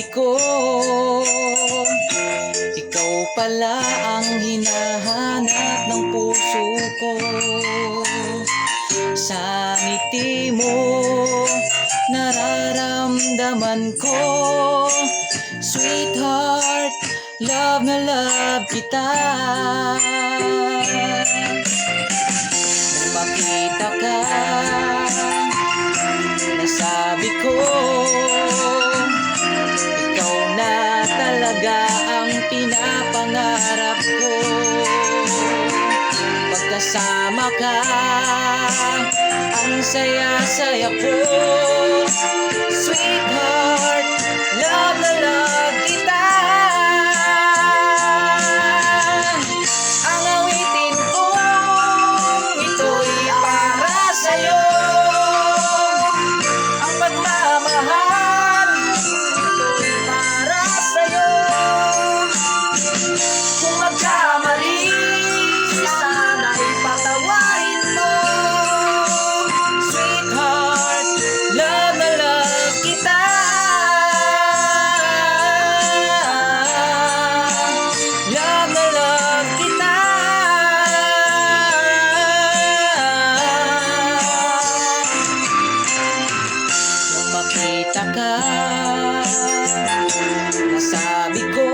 Nasabi ko, ikaw pala ang hinahanap ng puso ko. Sa ngiti mo, nararamdaman ko, sweetheart, love na love kita. Nang makita ka, nasabi ko, ikaw na talaga ang pinapangarap ko. Pagkasama ka, ang saya-saya ko. Sweetheart, love na love kita. Ang awitin ko, ito'y para sa'yo. Ang pagmamahal, ito'y para sa'yo. Kung magkamali, sana'y patawarin mo. Sweetheart, love na love kita. Love na love kita. Nung makita ka, nasabi ko,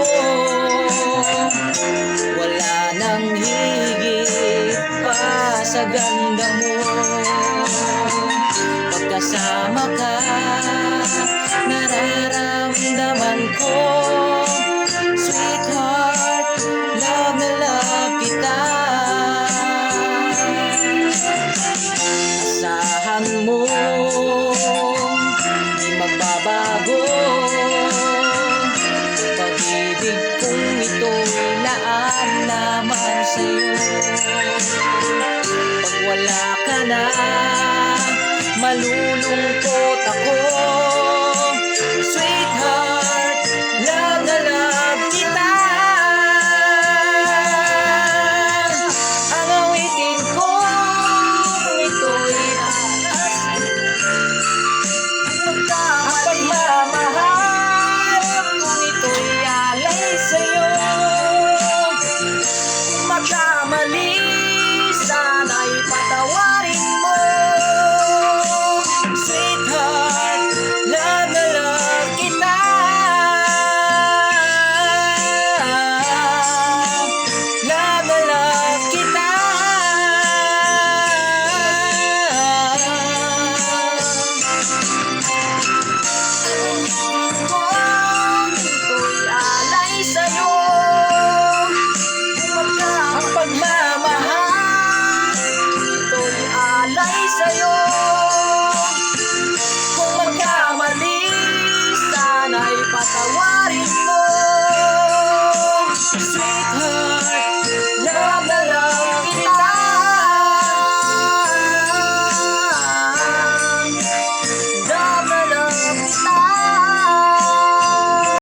wala nang higit pa sa ganda mo. Pagkasama ka, nararamdaman ko, sweetheart, love na love kita. Asahan mo, di magbabago, pag-ibig kong ito'y laan naman sa'yo. Pag wala ka na, malulungkot ako.